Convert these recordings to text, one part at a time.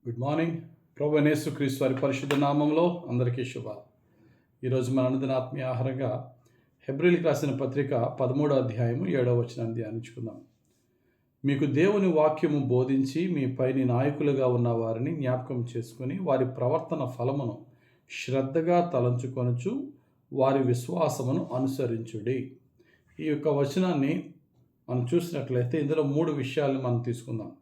Good morning. ప్రభువైన యేసుక్రీస్తు వారి పరిశుద్ధ నామంలో అందరికీ శుభాలు. ఈరోజు మన అనుదిన ఆత్మీయ ఆహారంగా హెబ్రీయులకు రాసిన పత్రిక 13వ అధ్యాయము 7వ వచనాన్ని ధ్యానించుకుందాం. మీకు దేవుని వాక్యము బోధించి మీ పైని నాయకులుగా ఉన్న వారిని జ్ఞాపకం చేసుకొని వారి ప్రవర్తన ఫలమును శ్రద్ధగా తలంచుకొనుచు వారి విశ్వాసమును అనుసరించుడి. ఈ యొక్క వచనాన్ని మనం చూసినట్లయితే ఇందులో 3 విషయాలను మనం తీసుకుందాం.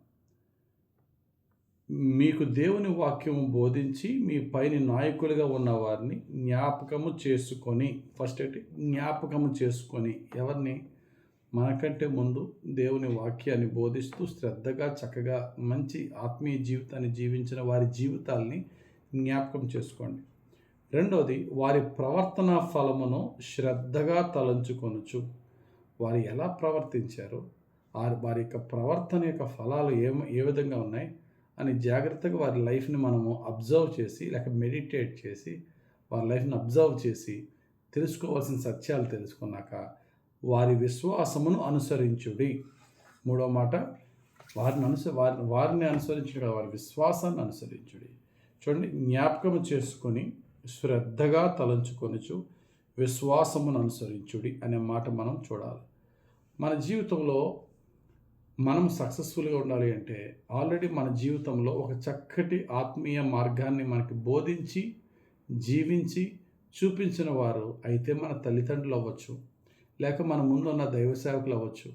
మీకు దేవుని వాక్యము బోధించి మీ పైన నాయకులుగా ఉన్న వారిని జ్ఞాపకము చేసుకొని, ఫస్ట్ ఏంటి జ్ఞాపకము చేసుకొని, ఎవరిని? మనకంటే ముందు దేవుని వాక్యాన్ని బోధిస్తూ శ్రద్ధగా చక్కగా మంచి ఆత్మీయ జీవితాన్ని జీవించిన వారి జీవితాల్ని జ్ఞాపకం చేసుకోండి. రెండవది, వారి ప్రవర్తన ఫలమును శ్రద్ధగా తలంచుకొనుచు. వారు ఎలా ప్రవర్తించారో వారి యొక్క ప్రవర్తన యొక్క ఫలాలు ఏ విధంగా ఉన్నాయి అని జాగ్రత్తగా వారి లైఫ్ని మనము అబ్జర్వ్ చేసి, లేక మెడిటేట్ చేసి, వారి లైఫ్ని అబ్జర్వ్ చేసి తెలుసుకోవాల్సిన సత్యాలు తెలుసుకున్నాక వారి విశ్వాసమును అనుసరించుడి. మూడో మాట, వారిని అనుసరించుడు, వారి విశ్వాసాన్ని అనుసరించుడి. చూడండి, జ్ఞాపకము చేసుకొని శ్రద్ధగా తలంచుకొనుచు విశ్వాసమును అనుసరించుడి అనే మాట మనం చూడాలి. మన జీవితంలో మనం సక్సెస్ఫుల్గా ఉండాలి అంటే ఆల్రెడీ మన జీవితంలో ఒక చక్కటి ఆత్మీయ మార్గాన్ని మనకి బోధించి జీవించి చూపించిన వారు అయితే మన తల్లిదండ్రులు అవ్వచ్చు, లేక మన ముందున్న దైవ సేవకులు అవ్వచ్చు,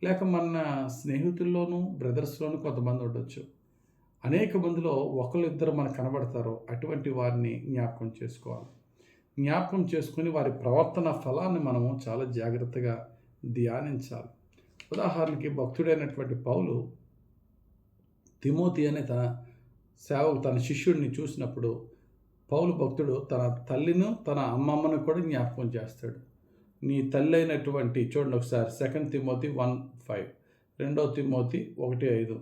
లేక మన స్నేహితుల్లోనూ బ్రదర్స్లోనూ కొంతమంది ఉండొచ్చు. అనేక మందిలో ఒకరిద్దరు మనకు కనబడతారో అటువంటి వారిని జ్ఞాపకం చేసుకోవాలి. జ్ఞాపకం చేసుకుని వారి ప్రవర్తన ఫలాన్ని మనము చాలా జాగ్రత్తగా ధ్యానించాలి. ఉదాహరణకి భక్తుడైనటువంటి పౌలు తిమోతి అనే తన శిష్యుడిని చూసినప్పుడు పౌలు భక్తుడు తన తల్లిను తన అమ్మమ్మను కూడా జ్ఞాపకం చేస్తాడు. నీ తల్లి అయినటువంటి, చూడండి ఒకసారి 2 తిమోతి 1:5, 2 తిమోతి 1:5,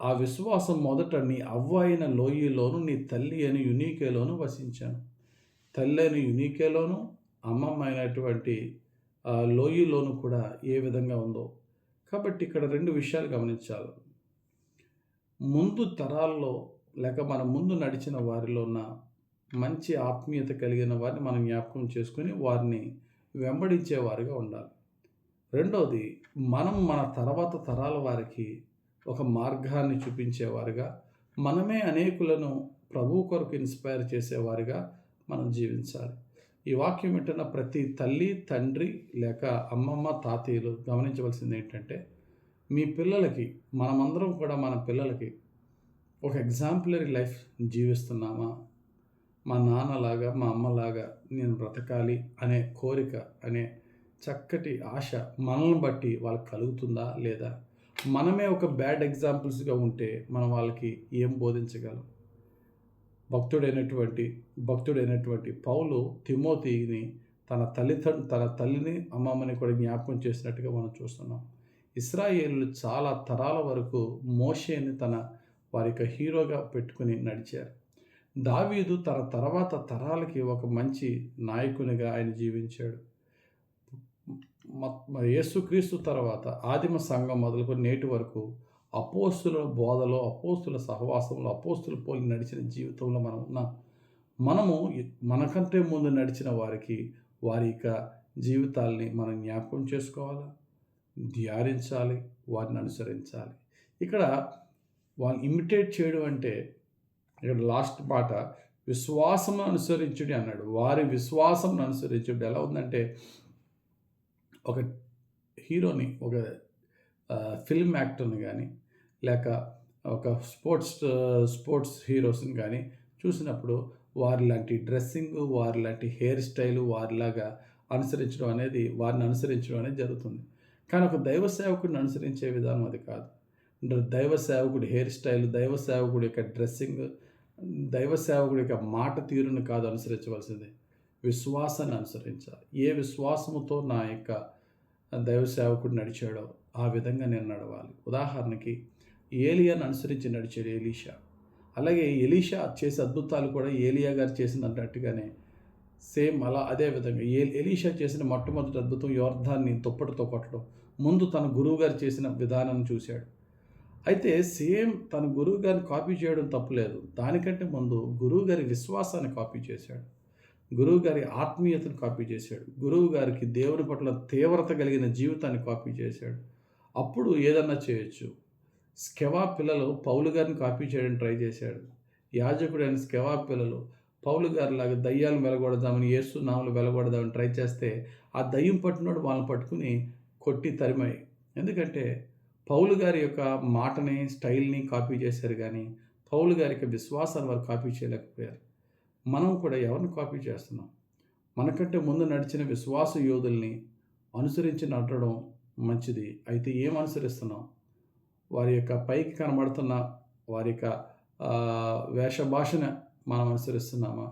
ఆ విశ్వాసం మొదట నీ అవ్వ అయిన లోయలోను నీ తల్లి అయిన యునీకేలోను వసించాను. తల్లి అయిన యునీకేలోను అమ్మమ్మ అయినటువంటి లోయలోను కూడా ఏ విధంగా ఉందో. కాబట్టి ఇక్కడ 2 విషయాలు గమనించాలి. ముందు తరాల్లో లేక మన ముందు నడిచిన వారిలో ఉన్న మంచి ఆత్మీయత కలిగిన వారిని మనం జ్ఞాపకం చేసుకుని వారిని వెంబడించేవారుగా ఉండాలి. రెండవది, మనం మన తర్వాత తరాల వారికి ఒక మార్గాన్ని చూపించేవారుగా, మనమే అనేకులను ప్రభు కొరకు ఇన్స్పైర్ చేసేవారుగా మనం జీవించాలి. ఈ వాక్యం వింటున్న ప్రతి తల్లి, తండ్రి లేక అమ్మమ్మ, తాతయ్యలు గమనించవలసింది ఏంటంటే, మీ పిల్లలకి, మనమందరం కూడా మన పిల్లలకి ఒక ఎగ్జాంపులరీ లైఫ్ జీవిస్తున్నామా? మా నాన్నలాగా, మా అమ్మలాగా నేను బ్రతకాలి అనే కోరిక, అనే చక్కటి ఆశ మనల్ని బట్టి వాళ్ళకి కలుగుతుందా లేదా? మనమే ఒక బ్యాడ్ ఎగ్జాంపుల్స్గా ఉంటే మనం వాళ్ళకి ఏం బోధించగలం? భక్తుడైనటువంటి పౌలు తిమోతిని తన తల్లిని అమ్మమ్మని కూడా జ్ఞాపకం చేసినట్టుగా మనం చూస్తున్నాం. ఇశ్రాయేలు చాలా తరాల వరకు మోషేని వారి యొక్క హీరోగా పెట్టుకుని నడిచారు. దావీదు తన తర్వాత తరాలకి ఒక మంచి నాయకునిగా ఆయన జీవించాడు. యేసుక్రీస్తు తర్వాత ఆదిమ సంఘం మొదలుకొని నేటి వరకు అపోస్తుల బోధలో, అపోస్తుల సహవాసంలో, అపోస్తుల పోలి నడిచిన జీవితంలో మనం ఉన్నాం. మనము మనకంటే ముందు నడిచిన వారికి వారి యొక్క జీవితాల్ని మనం జ్ఞాపకం చేసుకోవాలా, ధ్యానించాలి, వారిని అనుసరించాలి. ఇక్కడ వాళ్ళని ఇమిటేట్ చేయడం అంటే, ఇక్కడ లాస్ట్ మాట విశ్వాసము అనుసరించుడి అన్నాడు. వారి విశ్వాసం అనుసరించుడి ఎలా ఉందంటే, ఒక హీరోని, ఒక ఫిల్మ్ యాక్టర్ని కానీ, లేక ఒక స్పోర్ట్స్ హీరోస్ని కానీ చూసినప్పుడు వారి లాంటి డ్రెస్సింగ్, వారి లాంటి హెయిర్ స్టైలు, వారిని అనుసరించడం అనేది జరుగుతుంది. కానీ ఒక దైవ సేవకుడిని అనుసరించే విధానం అది కాదు. దైవ సేవకుడి హెయిర్ స్టైల్, దైవ సేవకుడి యొక్క డ్రెస్సింగ్, దైవ సేవకుడి యొక్క మాట తీరును కాదు అనుసరించవలసింది, విశ్వాసాన్ని అనుసరించాలి. ఏ విశ్వాసముతో నా యొక్క దైవ సేవకుడు నడిచాడో ఆ విధంగా నేను నడవాలి. ఉదాహరణకి ఏలియాను అనుసరించి నడిచాడు ఎలీషా. అలాగే ఎలీషా చేసే అద్భుతాలు కూడా ఏలియా గారు చేసినట్టుగానే సేమ్ అదే విధంగా ఎలీషా చేసిన మొట్టమొదటి అద్భుతం యోర్దాన్ని దుప్పటితో కొట్టడం. ముందు తన గురువు గారు చేసిన విధానం చూశాడు. అయితే సేమ్ తన గురువు గారిని కాపీ చేయడం తప్పులేదు. దానికంటే ముందు గురువు గారి విశ్వాసాన్ని కాపీ చేశాడు. గురువు గారి ఆత్మీయతను కాపీ చేశాడు. గురువు గారికి దేవుని పట్ల తీవ్రత కలిగిన జీవితాన్ని కాపీ చేశాడు. అప్పుడు ఏదన్నా చేయొచ్చు. స్కెవా పిల్లలు పౌలు గారిని కాపీ చేయడానికి ట్రై చేశాడు. యాజకుడైన స్కెవా పిల్లలు పౌలు గారిలాగా దయ్యాలను వెలగొడదామని, యేసు నామములో వెలగొడదామని ట్రై చేస్తే, ఆ దయ్యం పట్టినోడు వాళ్ళని పట్టుకుని కొట్టి తరిమాయి. ఎందుకంటే పౌలు గారి యొక్క మాటని, స్టైల్‌ని కాపీ చేశారు గానీ, పౌలు గారి యొక్క విశ్వాసాన్ని వారు కాపీ చేయలేకపోయారు. మనం కూడా ఎవరిని కాపీ చేస్తున్నాం? మనకంటే ముందు నడిచిన విశ్వాస యోధుల్ని అనుసరించి నడవడం మంచిది. అయితే ఏం అనుసరిస్తున్నాం? వారి యొక్క పైకి కనబడుతున్న వారి యొక్క వేషభాషను మనం అనుసరిస్తున్నామా?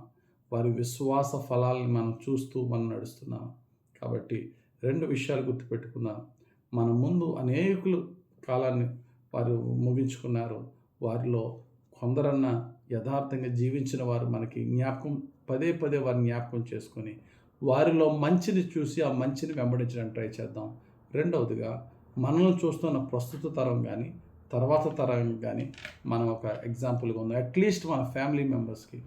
వారి విశ్వాస ఫలాల్ని మనం చూస్తూ మనం నడుస్తున్నామా? కాబట్టి 2 విషయాలు గుర్తుపెట్టుకుందాం. మన ముందు అనేకులు కాలాన్ని వారు ముగించుకున్నారు. వారిలో కొందరన్నా యథార్థంగా జీవించిన వారు మనకి జ్ఞాపకం పదే పదే వారిని జ్ఞాపకం చేసుకొని, వారిలో మంచిని చూసి ఆ మంచిని వెంబడించడానికి ట్రై చేద్దాం. రెండవదిగా మనల్ని చూస్తున్న ప్రస్తుత తరం కానీ, తర్వాత తరం కానీ మనం ఒక ఎగ్జాంపుల్గా ఉందాం. అట్లీస్ట్ మన ఫ్యామిలీ మెంబర్స్కి,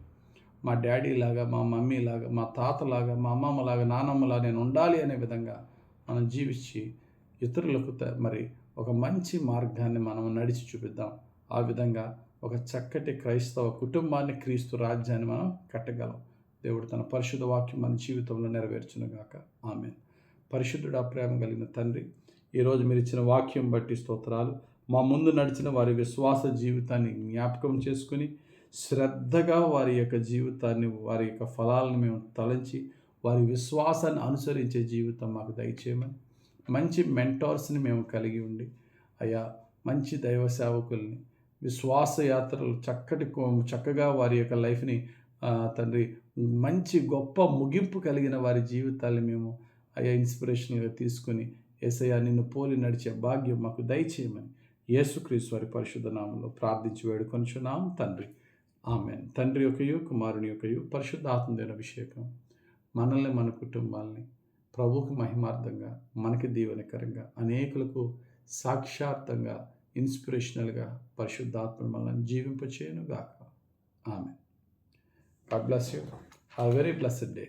మా డాడీ లాగా, మా మమ్మీ లాగా, మా తాతలాగా, మా అమ్మమ్మలాగా, నానమ్మలాగా నేను ఉండాలి అనే విధంగా మనం జీవించి ఇతరులకు మరి ఒక మంచి మార్గాన్ని మనం నడిచి చూపిద్దాం. ఆ విధంగా ఒక చక్కటి క్రైస్తవ కుటుంబాన్ని, క్రీస్తు రాజ్యాన్ని మనం కట్టగలం. దేవుడు తన పరిశుద్ధ వాక్యం మన జీవితంలో నెరవేర్చునుగాక. ఆమేన్. పరిశుద్ధుడా, ప్రేమ కలిగిన తండ్రి, ఈరోజు మీరు ఇచ్చిన వాక్యం బట్టి స్తోత్రాలు. మా ముందు నడిచిన వారి విశ్వాస జీవితాన్ని జ్ఞాపకం చేసుకుని, శ్రద్ధగా వారి యొక్క జీవితాన్ని, వారి యొక్క ఫలాలను మేము తలంచి, వారి విశ్వాసాన్ని అనుసరించే జీవితం మాకు దయచేయమని, మంచి మెంటార్స్ని మేము కలిగి ఉండి, అయ్యా మంచి దైవ సేవకుల్ని, విశ్వాస యాత్రలు చక్కగా వారి యొక్క లైఫ్ని తండ్రి మంచి గొప్ప ముగింపు కలిగిన వారి జీవితాన్ని మేము అయ్యా ఇన్స్పిరేషన్గా తీసుకుని, యేసయ్యా నిన్ను పోలి నడిచే భాగ్యం మాకు దయచేయమని యేసుక్రీస్తు వారి పరిశుద్ధ నామములో ప్రార్థించి వేడుకొనుచున్నాం తండ్రి. ఆమేన్. తండ్రి యొక్కయు, కుమారుని యొక్కయు, పరిశుద్ధాత్మదేవుని అభిషేకం మనల్ని, మన కుటుంబాలని ప్రభువుకు మహిమార్థంగా, మనకి దీవెనకరంగా, అనేకులకు సాక్షార్థంగా, ఇన్స్పిరేషనల్గా పరిశుద్ధాత్మ మనల్ని జీవింపచేయునుగాక. ఆమేన్. God bless you. Have a very blessed day.